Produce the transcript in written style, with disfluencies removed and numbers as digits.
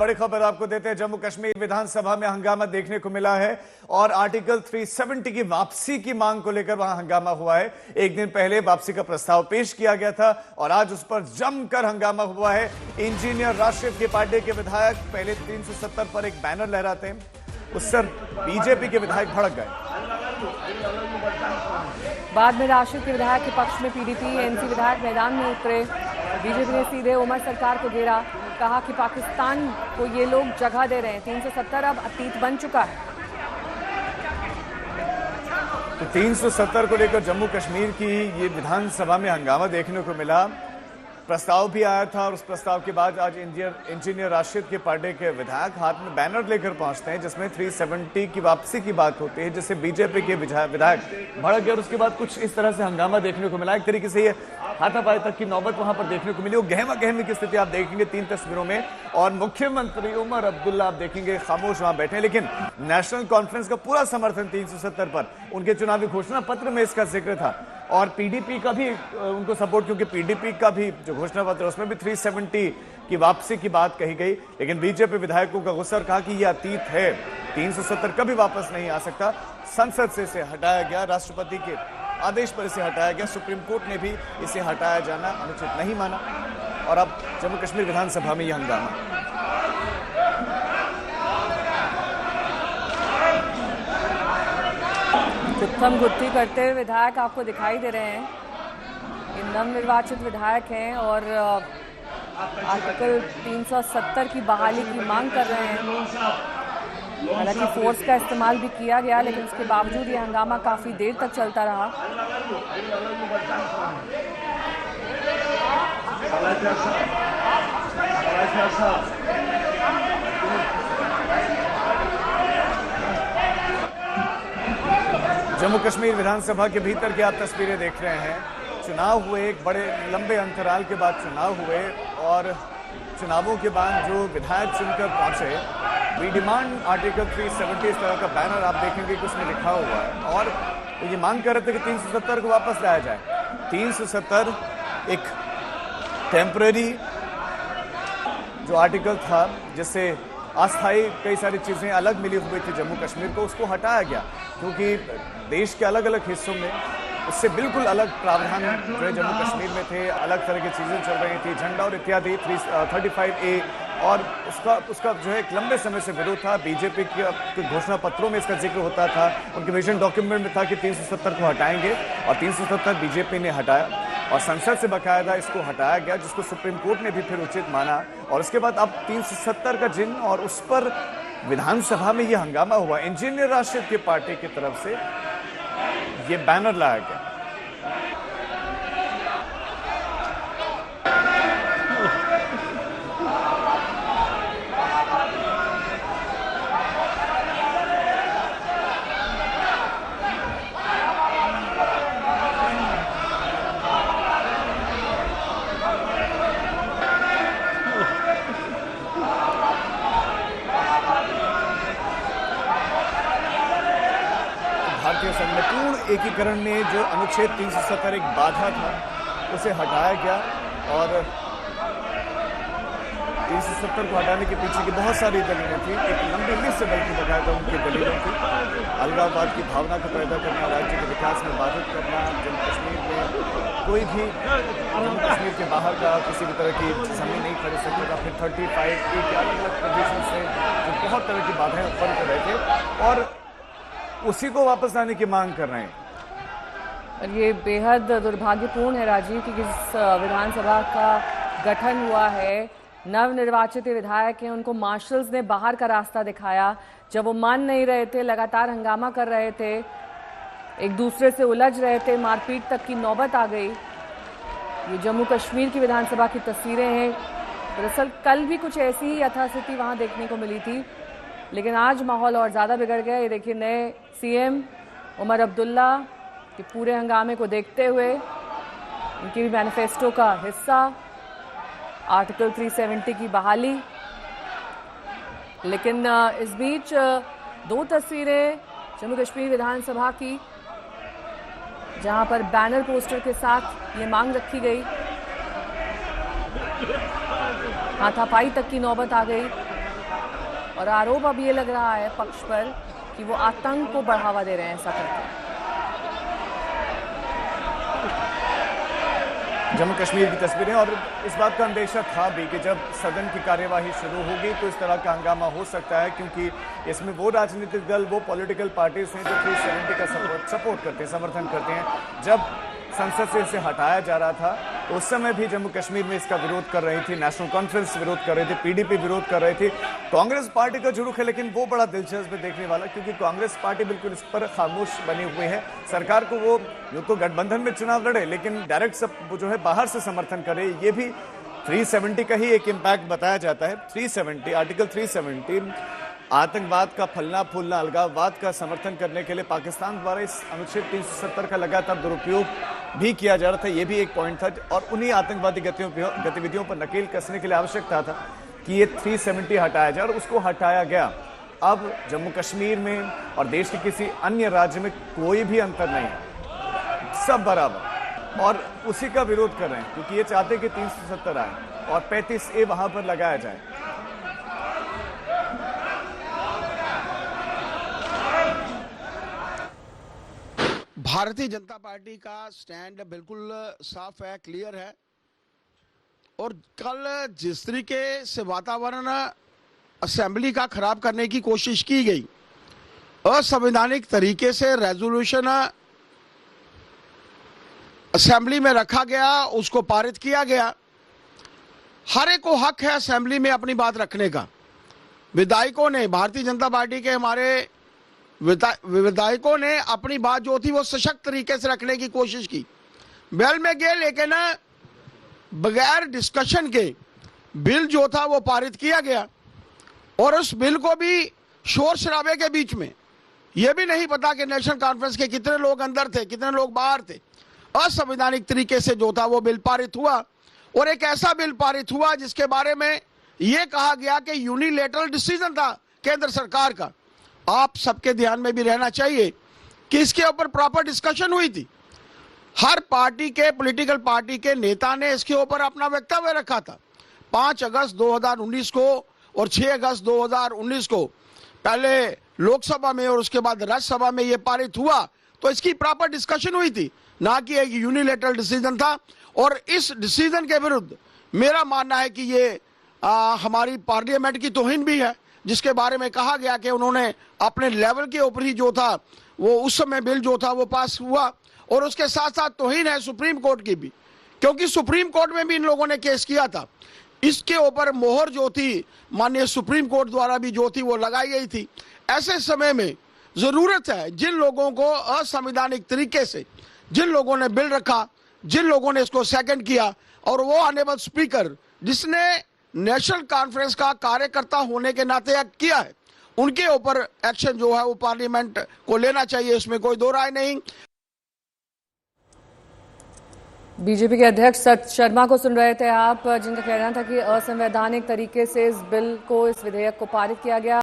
बड़ी खबर आपको देते हैं। जम्मू कश्मीर विधानसभा में हंगामा देखने को मिला है और आर्टिकल 370 की वापसी की मांग को लेकर वहां हंगामा हुआ है। एक दिन पहले वापसी का प्रस्ताव पेश किया गया था और आज उस पर जमकर हंगामा हुआ है। इंजीनियर राशिद के पार्टी के विधायक पहले 370 पर एक बैनर लहराते हैं, उससे बीजेपी के विधायक भड़क गए। बाद में राशिद के विधायक के पक्ष में पीडीपी एनसी विधायक मैदान में उतरे। बीजेपी ने सीधे उमर सरकार को घेरा, कहा कि पाकिस्तान को ये लोग जगह दे रहे हैं। 370 अब अतीत बन चुका है। तो 370 को लेकर जम्मू कश्मीर की ये विधानसभा में हंगामा देखने को मिला। प्रस्ताव भी आया था और उस प्रस्ताव के बाद आज इंजीनियर राशिद के पार्टी के विधायक हाथ में बैनर लेकर पहुंचते हैं जिसमें 370 की वापसी की बात होती है, जिससे बीजेपी के विधायक भड़क गए और उसके बाद कुछ इस तरह से हंगामा देखने को मिला। एक तरीके से ये हाथापाई तक की नौबत वहां पर देखने को मिली। वो गहमा गहमी की स्थिति आप देखेंगे 3 तस्वीरों में, और मुख्यमंत्री उमर अब्दुल्ला आप देखेंगे खामोश वहां बैठे हैं, लेकिन नेशनल कॉन्फ्रेंस का पूरा समर्थन 370 पर, उनके चुनावी घोषणा पत्र में इसका जिक्र था और पीडीपी का भी उनको सपोर्ट, क्योंकि पीडीपी का भी जो घोषणा पत्र उसमें भी 370 की वापसी की बात कही गई। लेकिन बीजेपी विधायकों का गुस्सा, कहा कि यह अतीत है, 370 कभी वापस नहीं आ सकता। संसद से इसे हटाया गया, राष्ट्रपति के आदेश पर इसे हटाया गया। सुप्रीम कोर्ट ने भी इसे हटाया जाना अनुचित नहीं माना और अब जम्मू कश्मीर विधानसभा में यह हंगामा। गुत्थम गुत्थी करते हुए विधायक आपको दिखाई दे रहे हैं। ये नवनिर्वाचित विधायक हैं और आर्टिकल 370 की बहाली की मांग कर रहे हैं। हालांकि फोर्स का इस्तेमाल भी किया गया, लेकिन उसके बावजूद ये हंगामा काफी देर तक चलता रहा। जम्मू कश्मीर विधानसभा के भीतर की आप तस्वीरें देख रहे हैं। चुनाव हुए, एक बड़े लंबे अंतराल के बाद चुनाव हुए और चुनावों के बाद जो विधायक चुनकर पहुंचे, वी डिमांड आर्टिकल 370, इस तरह का बैनर आप देखेंगे कि उसमें लिखा हुआ है और ये मांग कर रहे थे कि 370 को वापस लाया जाए। 370 एक टेम्पररी जो आर्टिकल था, जिससे अस्थायी कई सारी चीजें अलग मिली हुई थी जम्मू कश्मीर को, उसको हटाया गया क्योंकि देश के अलग अलग हिस्सों में उससे बिल्कुल अलग प्रावधान जो है जम्मू कश्मीर में थे, अलग तरह की चीजें चल रही थी, झंडा और इत्यादि 35A, और उसका जो है एक लंबे समय से विरोध था। बीजेपी के घोषणा पत्रों में इसका जिक्र होता था, उनके विजन डॉक्यूमेंट में था कि 370 को हटाएंगे और 370 बीजेपी ने हटाया और संसद से बाकायदा इसको हटाया गया, जिसको सुप्रीम कोर्ट ने भी फिर उचित माना। और उसके बाद अब 370 का जिन और उस पर विधानसभा में यह हंगामा हुआ। इंजीनियर राशिद की पार्टी की तरफ से ये बैनर लाया गया। भारतीय संघ एकीकरण में जो अनुच्छेद 370 एक बाधा था, उसे हटाया गया और 370 को हटाने के पीछे की बहुत सारी दलीलें थी। एक लंबी लिस्ट से बल्कि बकायदा उनकी दलीलें थी। अलगाववाद की भावना को पैदा करना, राज्य के विकास में बाधित करना, जम्मू कश्मीर में कोई भी जम्मू कश्मीर के बाहर का किसी भी तरह की जमीन नहीं खरीद सकेगा। फिर 35A के अलग अलग कंडीशन से जो बहुत तरह की बाधाएं उत्पन्न कर रहे थे और उसी को वापस लाने की मांग कर रहे हैं। और ये बेहद दुर्भाग्यपूर्ण है राजीव कि इस विधानसभा का गठन हुआ है, नवनिर्वाचित विधायक हैं, उनको मार्शल्स ने बाहर का रास्ता दिखाया। जब वो मान नहीं रहे थे, लगातार हंगामा कर रहे थे, एक दूसरे से उलझ रहे थे, मारपीट तक की नौबत आ गई। ये जम्मू कश्मीर की विधानसभा की तस्वीरें हैं। दरअसल कल भी कुछ ऐसी ही यथास्थिति वहां देखने को मिली थी, लेकिन आज माहौल और ज़्यादा बिगड़ गया। ये देखिए, नए सीएम उमर अब्दुल्ला के पूरे हंगामे को देखते हुए, उनकी भी मैनिफेस्टो का हिस्सा आर्टिकल 370 की बहाली। लेकिन इस बीच 2 तस्वीरें जम्मू कश्मीर विधानसभा की, जहां पर बैनर पोस्टर के साथ ये मांग रखी गई, हाथापाई तक की नौबत आ गई। और आरोप अब ये लग रहा है पक्ष पर कि वो आतंक को बढ़ावा दे रहे हैं ऐसा करके। जम्मू कश्मीर की तस्वीरें, और इस बात का अंदेशा था भी कि जब सदन की कार्यवाही शुरू होगी तो इस तरह का हंगामा हो सकता है, क्योंकि इसमें वो राजनीतिक दल, वो पॉलिटिकल पार्टीज हैं जो 370 का सपोर्ट करते हैं, समर्थन करते हैं। जब संसद से इसे हटाया जा रहा था तो उस समय भी जम्मू कश्मीर में इसका विरोध कर रही थी, नेशनल कॉन्फ्रेंस विरोध कर रही थी, पीडीपी विरोध कर रही थी, कांग्रेस पार्टी का जुड़ूक है। लेकिन वो बड़ा दिलचस्प है देखने वाला, क्योंकि कांग्रेस पार्टी बिल्कुल इस पर खामोश बनी हुई है। सरकार को वो यूं तो गठबंधन में चुनाव लड़े, लेकिन डायरेक्ट सब जो है बाहर से समर्थन करे। ये भी 370 का ही एक इम्पैक्ट बताया जाता है। 370, आर्टिकल 370 आतंकवाद का फलना फूलना, अलगाववाद का समर्थन करने के लिए पाकिस्तान द्वारा इस अनुच्छेद 370 का लगातार दुरुपयोग भी किया जा रहा था। यह भी एक पॉइंट था, और उन्हीं आतंकवादी गतिविधियों पर नकेल कसने के लिए आवश्यकता था कि ये 370 हटाया जाए, और उसको हटाया गया। अब जम्मू कश्मीर में और देश के किसी अन्य राज्य में कोई भी अंतर नहीं है, सब बराबर, और उसी का विरोध कर रहे हैं, क्योंकि ये चाहते हैं कि 370 आए और 35A वहां पर लगाया जाए। भारतीय जनता पार्टी का स्टैंड बिल्कुल साफ है, क्लियर है। और कल जिस तरीके से वातावरण असेंबली का खराब करने की कोशिश की गई, असंवैधानिक तरीके से रेजोल्यूशन असेंबली में रखा गया, उसको पारित किया गया। हर एक को हक है असेंबली में अपनी बात रखने का। विधायकों ने, भारतीय जनता पार्टी के हमारे विधायकों ने अपनी बात जो थी वो सशक्त तरीके से रखने की कोशिश की, बेल में गए, लेकिन बगैर डिस्कशन के बिल जो था वो पारित किया गया। और उस बिल को भी शोर शराबे के बीच में, यह भी नहीं पता कि नेशनल कॉन्फ्रेंस के कितने लोग अंदर थे, कितने लोग बाहर थे। असंवैधानिक तरीके से जो था वो बिल पारित हुआ, और एक ऐसा बिल पारित हुआ जिसके बारे में यह कहा गया कि यूनिलैटरल डिसीजन था केंद्र सरकार का। आप सबके ध्यान में भी रहना चाहिए कि इसके ऊपर प्रॉपर डिस्कशन हुई थी। हर पार्टी के, पॉलिटिकल पार्टी के नेता ने इसके ऊपर अपना वक्तव्य रखा था। 5 अगस्त 2019 को और 6 अगस्त 2019 को पहले लोकसभा में और उसके बाद राज्यसभा में यह पारित हुआ, तो इसकी प्रॉपर डिस्कशन हुई थी, ना कि एक यूनिलैटरल डिसीजन था। और इस डिसीजन के विरुद्ध मेरा मानना है कि ये हमारी पार्लियामेंट की तौहीन भी है, जिसके बारे में कहा गया कि उन्होंने अपने लेवल के ऊपर ही जो था वो उस समय बिल जो था वो पास हुआ। और उसके साथ साथ तौहीन है सुप्रीम कोर्ट की भी, क्योंकि सुप्रीम कोर्ट में भी इन लोगों ने केस किया था। इसके ऊपर मोहर जो थी माननीय सुप्रीम कोर्ट द्वारा भी जो थी वो लगाई गई थी। ऐसे समय में जरूरत है जिन लोगों को असंवैधानिक तरीके से, जिन लोगों ने बिल रखा, जिन लोगों ने इसको सेकंड किया, और वो ऑनरेबल स्पीकर जिसने नेशनल कॉन्फ्रेंस का कार्यकर्ता होने के नाते एक्ट किया है, उनके ऊपर एक्शन जो है वो पार्लियामेंट को लेना चाहिए, इसमें कोई दो राय नहीं। बीजेपी के अध्यक्ष सत शर्मा को सुन रहे थे आप, जिनका कहना था कि असंवैधानिक तरीके से इस बिल को, इस विधेयक को पारित किया गया।